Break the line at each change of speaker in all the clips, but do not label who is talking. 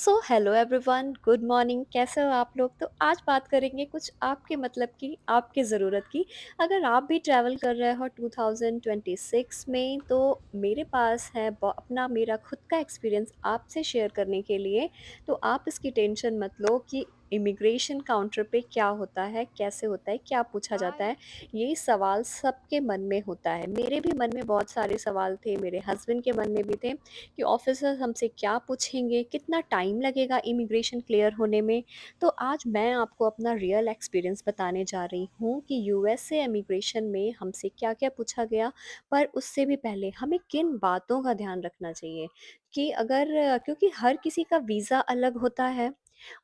So hello everyone, good morning. कैसे हो आप लोग? तो आज बात करेंगे कुछ आपके मतलब की, आपके ज़रूरत की। अगर आप भी ट्रैवल कर रहे हो 2026 में, तो मेरे पास है अपना मेरा खुद का एक्सपीरियंस आपसे शेयर करने के लिए। तो आप इसकी टेंशन मत लो कि इमिग्रेशन काउंटर पे क्या होता है, कैसे होता है, क्या पूछा जाता है। ये सवाल सबके मन में होता है। मेरे भी मन में बहुत सारे सवाल थे, मेरे हस्बैंड के मन में भी थे कि ऑफ़िसर हमसे क्या पूछेंगे, कितना टाइम लगेगा इमिग्रेशन क्लियर होने में। तो आज मैं आपको अपना रियल एक्सपीरियंस बताने जा रही हूँ कि यूएसए इमिग्रेशन में हमसे क्या-क्या पूछा गया, पर उससे भी पहले हमें किन बातों का ध्यान रखना चाहिए कि अगर क्योंकि हर किसी का वीज़ा अलग होता है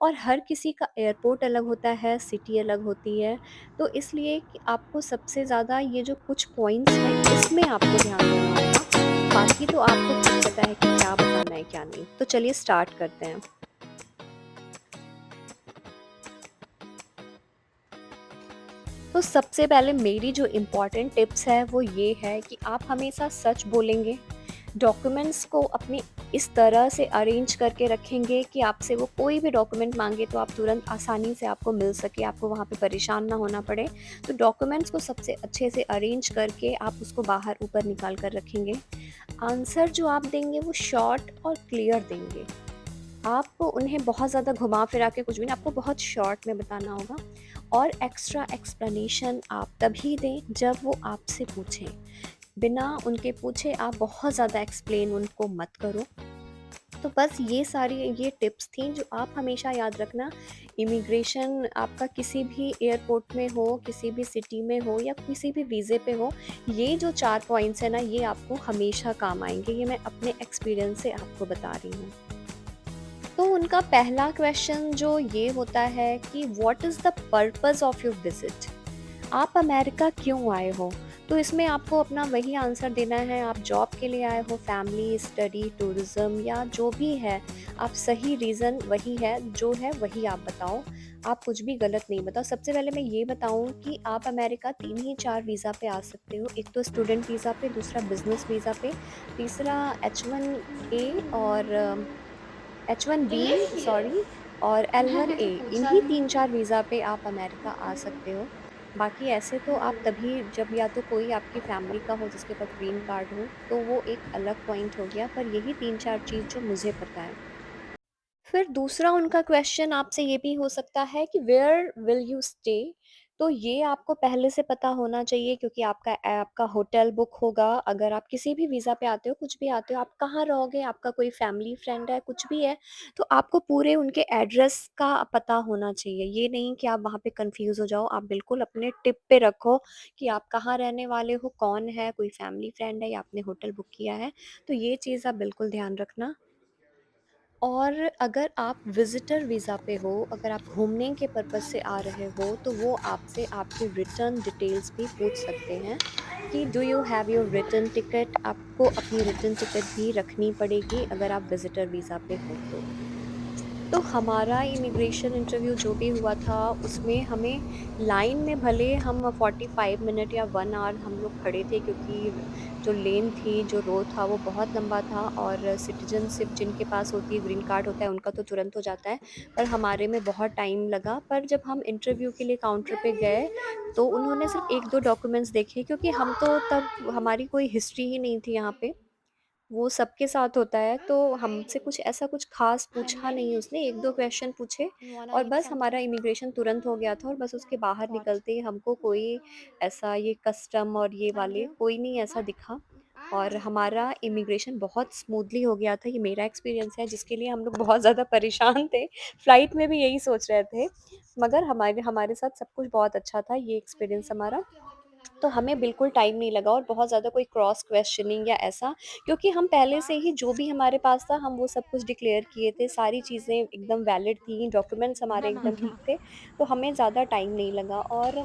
और हर किसी का एयरपोर्ट अलग होता है, सिटी अलग होती है। तो इसलिए कि आपको सबसे ज़्यादा ये जो कुछ पॉइंट्स हैं, इसमें आपको ध्यान देना होगा। बाकी तो आपको खुद पता है कि क्या बताना है, क्या नहीं। तो चलिए स्टार्ट करते हैं। तो सबसे पहले मेरी जो इम्पोर्टेंट टिप्स है वो ये है कि आप हमेशा सच बोलेंगे। डॉक्यूमेंट्स को अपने इस तरह से अरेंज करके रखेंगे कि आपसे वो कोई भी डॉक्यूमेंट माँगे तो आप तुरंत आसानी से आपको मिल सके, आपको वहाँ पे परेशान ना होना पड़े। तो डॉक्यूमेंट्स को सबसे अच्छे से अरेंज करके आप उसको बाहर ऊपर निकाल कर रखेंगे। आंसर जो आप देंगे वो शॉर्ट और क्लियर देंगे। आप उन्हें बहुत ज़्यादा घुमा-फिरा के कुछ भी नहीं, आपको बहुत शॉर्ट में बताना होगा। और एक्स्ट्रा एक्सप्लेनेशन आप तभी दें जब वो आपसे पूछें। बिना उनके पूछे आप बहुत ज़्यादा एक्सप्लेन उनको मत करो। तो बस ये सारी ये टिप्स थी जो आप हमेशा याद रखना। इमिग्रेशन आपका किसी भी एयरपोर्ट में हो, किसी भी सिटी में हो या किसी भी वीज़े पे हो, ये जो 4 पॉइंट्स हैं ना, ये आपको हमेशा काम आएँगे। ये मैं अपने एक्सपीरियंस से आपको बता रही हूँ। तो उनका पहला क्वेश्चन जो ये होता है कि what is the purpose of your visit? आप अमेरिका क्यों आए हो? तो इसमें आपको अपना वही आंसर देना है। आप जॉब के लिए आए हो, फैमिली, स्टडी, टूरिज्म या जो भी है, आप सही रीज़न वही है, जो है वही आप बताओ। आप कुछ भी गलत नहीं बताओ। सबसे पहले मैं ये बताऊँ कि आप अमेरिका 3 ही 4 वीज़ा पे आ सकते हो। एक तो स्टूडेंट वीज़ा पे, दूसरा बिज़नेस वीज़ा पे, तीसरा H1A और H1B, सॉरी, और L1A।
पूछा
इन्हीं
नहीं।
3-4 वीज़ा पे आप अमेरिका आ सकते हो। बाकी ऐसे तो आप तभी जब या तो कोई आपकी फैमिली का हो जिसके पास ग्रीन कार्ड हो, तो वो एक अलग पॉइंट हो गया, पर यही 3-4 चीज़ जो मुझे पता है। फिर दूसरा उनका क्वेश्चन आपसे ये भी हो सकता है कि वेयर विल यू स्टे? तो ये आपको पहले से पता होना चाहिए क्योंकि आपका होटल बुक होगा। अगर आप किसी भी वीज़ा पे आते हो, कुछ भी आते हो, आप कहाँ रहोगे, आपका कोई फैमिली फ्रेंड है, कुछ भी है, तो आपको पूरे उनके एड्रेस का पता होना चाहिए। ये नहीं कि आप वहाँ पे कन्फ्यूज़ हो जाओ। आप बिल्कुल अपने टिप पे रखो कि आप कहाँ रहने वाले हो, कौन है, कोई फैमिली फ्रेंड है या आपने होटल बुक किया है। तो ये चीज़ आप बिल्कुल ध्यान रखना। और अगर आप विज़िटर वीज़ा पे हो, अगर आप घूमने के पर्पज़ से आ रहे हो, तो वो आपसे आपकी रिटर्न डिटेल्स भी पूछ सकते हैं कि do you have your return ticket? आपको अपनी रिटर्न टिकट भी रखनी पड़ेगी अगर आप विज़िटर वीज़ा पे हो तो। तो हमारा इमिग्रेशन इंटरव्यू जो भी हुआ था, उसमें हमें लाइन में भले हम 45 मिनट या 1 आवर हम लोग खड़े थे क्योंकि जो लेन थी, जो रो था वो बहुत लंबा था और सिटीज़नशिप जिनके पास होती है, ग्रीन कार्ड होता है, उनका तो तुरंत हो जाता है, पर हमारे में बहुत टाइम लगा। पर जब हम इंटरव्यू के लिए काउंटर पे गए, तो उन्होंने सिर्फ़ 1-2 डॉक्यूमेंट्स देखे क्योंकि हम तो तब हमारी कोई हिस्ट्री ही नहीं थी यहाँ पे। वो सबके साथ होता है, तो हमसे कुछ ऐसा कुछ ख़ास पूछा नहीं उसने, 1-2 क्वेश्चन पूछे
You wanna
और
eat
बस हमारा
something?
इमिग्रेशन तुरंत हो गया था और बस उसके बाहर
What?
निकलते ही हमको कोई ऐसा ये कस्टम और ये
Thank
वाले
you.
कोई नहीं ऐसा दिखा और हमारा इमिग्रेशन बहुत स्मूथली हो गया था। ये मेरा एक्सपीरियंस है जिसके लिए हम लोग बहुत ज़्यादा परेशान थे। फ्लाइट में भी यही सोच रहे थे, मगर हमारे हमारे साथ सब कुछ बहुत अच्छा था, ये एक्सपीरियंस हमारा। तो हमें बिल्कुल टाइम नहीं लगा और बहुत ज़्यादा कोई क्रॉस क्वेश्चनिंग या ऐसा, क्योंकि हम पहले से ही जो भी हमारे पास था हम वो सब कुछ डिक्लेयर किए थे, सारी चीज़ें एकदम वैलिड थी, डॉक्यूमेंट्स हमारे एकदम ठीक थे, तो हमें ज़्यादा टाइम नहीं लगा। और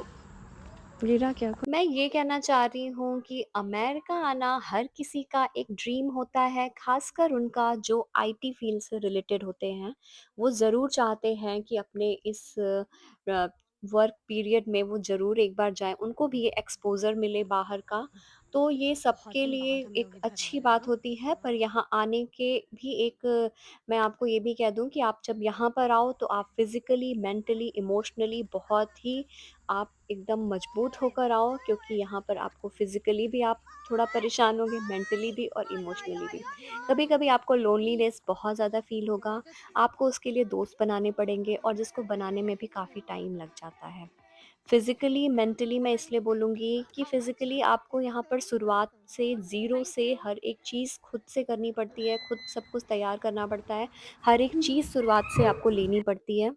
गिरा क्या?
मैं ये कहना चाह रही हूँ कि अमेरिका आना हर किसी का एक ड्रीम होता है, खासकर उनका जो आईटी फील्ड से रिलेटेड होते हैं। वो ज़रूर चाहते हैं कि अपने इस वर्क पीरियड में वो ज़रूर एक बार जाएँ, उनको भी ये एक्सपोज़र मिले बाहर का। तो ये
बहुत
सबके
दिन
लिए
बाद हम
एक
लोग इधर
अच्छी
आए
बात
ना।
होती है, पर
हाँ।
यहाँ आने के भी एक मैं आपको ये भी कह दूँ कि आप जब यहाँ पर आओ तो आप फिज़िकली, मेंटली, इमोशनली बहुत ही आप एकदम मजबूत होकर आओ, क्योंकि यहाँ पर आपको फिज़िकली भी आप थोड़ा परेशान होंगे, मेंटली भी और इमोशनली भी। कभी-कभी आपको लोनलीनेस बहुत ज़्यादा फ़ील होगा, आपको उसके लिए दोस्त बनाने पड़ेंगे और जिसको बनाने में भी काफ़ी टाइम लग जाता है। फिज़िकली, मेंटली मैं इसलिए बोलूँगी कि फिज़िकली आपको यहाँ पर शुरुआत से ज़ीरो से हर एक चीज़ खुद से करनी पड़ती है, खुद सब कुछ तैयार करना पड़ता है, हर एक चीज़ शुरुआत से आपको लेनी पड़ती है।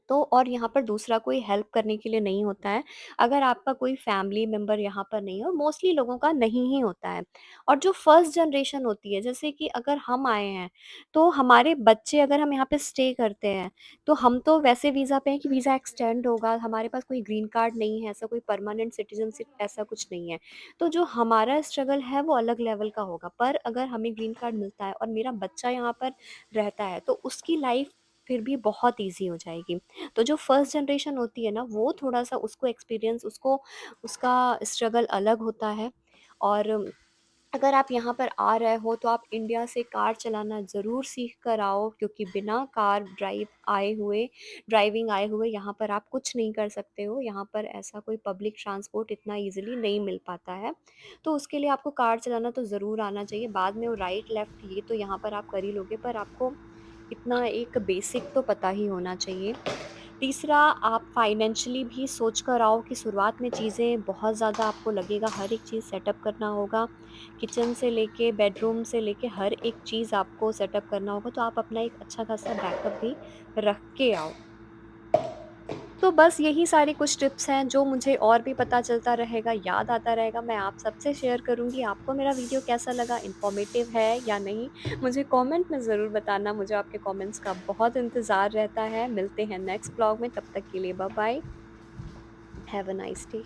तो और यहाँ पर दूसरा कोई हेल्प करने के लिए नहीं होता है। अगर आपका कोई फैमिली मेंबर यहाँ पर नहीं है, और मोस्टली लोगों का नहीं ही होता है। और जो फर्स्ट जनरेशन होती है, जैसे कि अगर हम आए हैं, तो हमारे बच्चे अगर हम यहाँ पे स्टे करते हैं, तो हम तो वैसे वीज़ा पे हैं कि वीज़ा एक्सटेंड होगा, हमारे पास कोई ग्रीन कार्ड नहीं है, ऐसा कोई परमानेंट सिटीज़नशिप ऐसा कुछ नहीं है। तो जो हमारा स्ट्रगल है वो अलग लेवल का होगा, पर अगर हमें ग्रीन कार्ड मिलता है और मेरा बच्चा यहाँ पर रहता है, तो उसकी लाइफ़ फिर भी बहुत ईज़ी हो जाएगी। तो जो फर्स्ट जनरेशन होती है ना, वो थोड़ा-सा उसको एक्सपीरियंस उसको उसका स्ट्रगल अलग होता है। और अगर आप यहाँ पर आ रहे हो तो आप इंडिया से कार चलाना ज़रूर सीख कर आओ, क्योंकि बिना कार ड्राइविंग आए हुए यहाँ पर आप कुछ नहीं कर सकते हो। यहाँ पर ऐसा कोई पब्लिक ट्रांसपोर्ट इतना ईज़िली नहीं मिल पाता है। तो उसके लिए आपको कार चलाना तो ज़रूर आना चाहिए। बाद में वो राइट लेफ़्ट ये तो यहाँ पर आप कर ही लोगे, पर आपको इतना एक बेसिक तो पता ही होना चाहिए। तीसरा, आप फाइनेंशियली भी सोच कर आओ कि शुरुआत में चीज़ें बहुत ज़्यादा आपको लगेगा, हर एक चीज़ सेटअप करना होगा। किचन से लेके बेडरूम से लेके हर एक चीज़ आपको सेटअप करना होगा, तो आप अपना एक अच्छा खासा बैकअप भी रख के आओ। तो बस यही सारी कुछ टिप्स हैं जो मुझे और भी पता चलता रहेगा, याद आता रहेगा, मैं आप सबसे शेयर करूँगी। आपको मेरा वीडियो कैसा लगा, इन्फॉर्मेटिव है या नहीं? मुझे कमेंट में ज़रूर बताना, मुझे आपके कमेंट्स का बहुत इंतज़ार रहता है। मिलते हैं नेक्स्ट व्लॉग में, तब तक के लिए bye bye. Have a nice day.